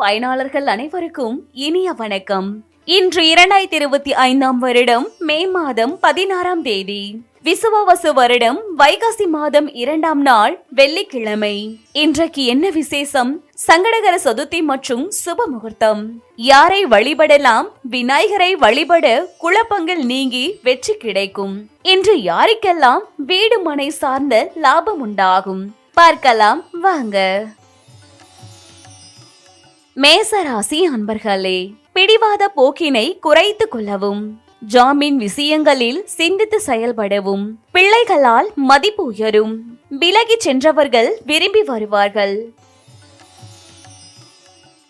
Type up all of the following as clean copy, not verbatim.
பயனாளர்கள் அனைவருக்கும் இனிய வணக்கம். இன்று 2025 வருடம் மே மாதம் 16 தேதி, விசுவாவசு வருடம் வைகாசி மாதம் 2 நாள் வெள்ளிக்கிழமை. இன்றைக்கு என்ன விசேஷம்? சங்கடகர சதுர்த்தி மற்றும் சுப முகூர்த்தம். யாரை வழிபடலாம்? விநாயகரை வழிபட குழப்பங்கள் நீங்கி வெற்றி கிடைக்கும். இன்று யாருக்கெல்லாம் வீடு மனை சார்ந்த லாபம் உண்டாகும் பார்க்கலாம் வாங்க. மேசராசி அன்பர்களே, பிடிவாத போக்கினை குறைத்து கொள்ளவும், ஜாமீன் விஷயங்களில் சிந்தித்து செயல்படவும், பிள்ளைகளால் மதிப்பு உயரும், விலகி சென்றவர்கள் விரும்பி வருவார்கள்.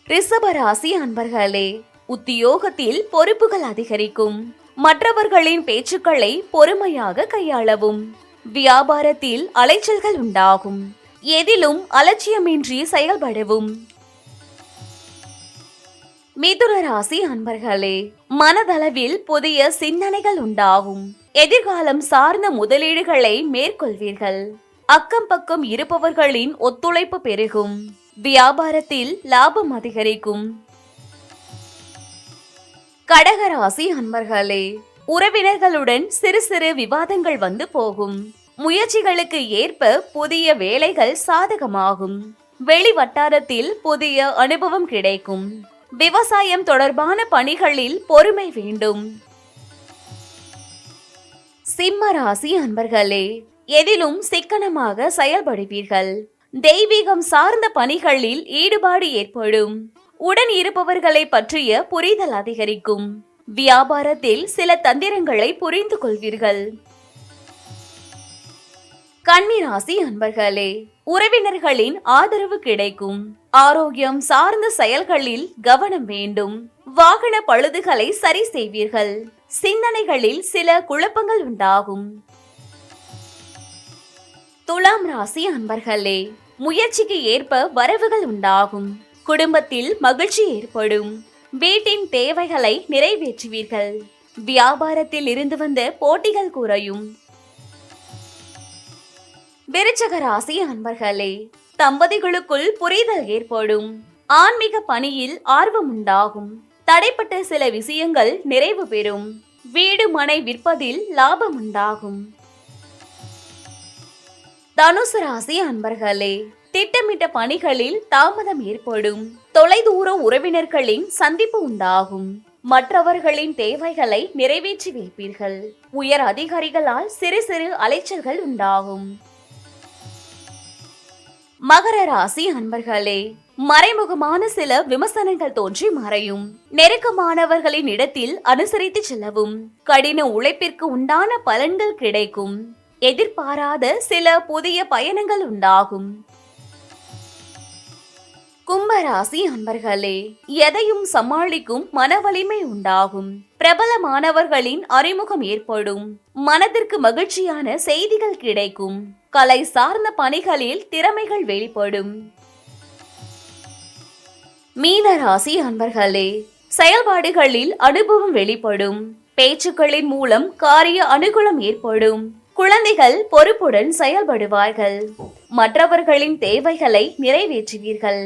ரிஷபராசி அன்பர்களே, உத்தியோகத்தில் பொறுப்புகள் அதிகரிக்கும், மற்றவர்களின் பேச்சுக்களை பொறுமையாக கையாளவும், வியாபாரத்தில் அலைச்சல்கள் உண்டாகும், எதிலும் அலட்சியமின்றி செயல்படவும். மிதுன ராசி அன்பர்களே, மனதளவில் புதிய சிந்தனைகள் உண்டாகும், எதிர்காலம் சார்ந்த முதலீடுகளை மேற்கொள்வீர்கள், அக்கம் பக்கம் இருப்பவர்களின் ஒத்துழைப்பு பெருகும், வியாபாரத்தில் லாபம் அதிகரிக்கும். கடகராசி அன்பர்களே, உறவினர்களுடன் சிறு சிறு விவாதங்கள் வந்து போகும், முயற்சிகளுக்கு ஏற்ப புதிய வேலைகள் சாதகமாகும், வெளி வட்டாரத்தில் புதிய அனுபவம் கிடைக்கும், விவசாயம் தொடர்பான பணிகளில் பொறுமை வேண்டும். சிம்ம ராசி அன்பர்களே, எதிலும் சிக்கனமாக செயல்படுவீர்கள், தெய்வீகம் சார்ந்த பணிகளில் ஈடுபாடு ஏற்படும், உடன் இருப்பவர்களை பற்றிய புரிதல் அதிகரிக்கும், வியாபாரத்தில் சில தந்திரங்களை புரிந்து கொள்வீர்கள். கன்னிராசி அன்பர்களே, உறவினர்களின் ஆதரவு கிடைக்கும், ஆரோக்கியம் சார்ந்த செயல்களில் கவனம் வேண்டும், வாகன பழுதுகளை சரி செய்வீர்கள், சிந்தனைகளில் சில குழப்பங்கள் உண்டாகும். துலாம் ராசி அன்பர்களே, முயற்சிக்கு ஏற்ப வரவுகள் உண்டாகும், குடும்பத்தில் மகிழ்ச்சி ஏற்படும், வீட்டின் தேவைகளை நிறைவேற்றுவீர்கள், வியாபாரத்தில் இருந்து வந்த போட்டிகள் குறையும். விருச்சக ராசி அன்பர்களே, தம்பதிகளுக்குள் புரிதல் ஏற்படும், ஆன்மீக பணியில் ஆர்வம் உண்டாகும், தடைப்பட்ட சில விஷயங்கள் நிறைவு பெறும், வீடு மனை விற்பதில் லாபம் உண்டாகும். தனுசு ராசி அன்பர்களே, திட்டமிட்ட பணிகளில் தாமதம் ஏற்படும், தொலைதூர உறவினர்களின் சந்திப்பு உண்டாகும், மற்றவர்களின் தேவைகளை நிறைவேற்றி வைப்பீர்கள், உயர் அதிகாரிகளால் சிறு சிறு அலைச்சல்கள் உண்டாகும். மகர ராசி அன்பர்களே, மறைமுகமான சில விமர்சனங்கள் தோன்றி மறையும், நெருக்கமானவர்களின் இடத்தில் அனுசரித்து செல்லவும், கடின உழைப்பிற்கு உண்டான பலன்கள் கிடைக்கும், எதிர்பாராத சில புதிய பயணங்கள் உண்டாகும். கும்பராசி அன்பர்களே, எதையும் சமாளிக்கும் மன வலிமை உண்டாகும், பிரபலமானவர்களின் அறிமுகம் ஏற்படும், மனதிற்கு மகிழ்ச்சியான செய்திகள் கிடைக்கும், கலை சார்ந்த பணிகளில் திறமைகள் வெளிப்படும். மீனராசி அன்பர்களே, செயல்பாடுகளில் அனுபவம் வெளிப்படும், பேச்சுக்களின் மூலம் காரிய அனுகூலம் ஏற்படும், குழந்தைகள் பொறுப்புடன் செயல்படுவார்கள், மற்றவர்களின் தேவைகளை நிறைவேற்றுவீர்கள்.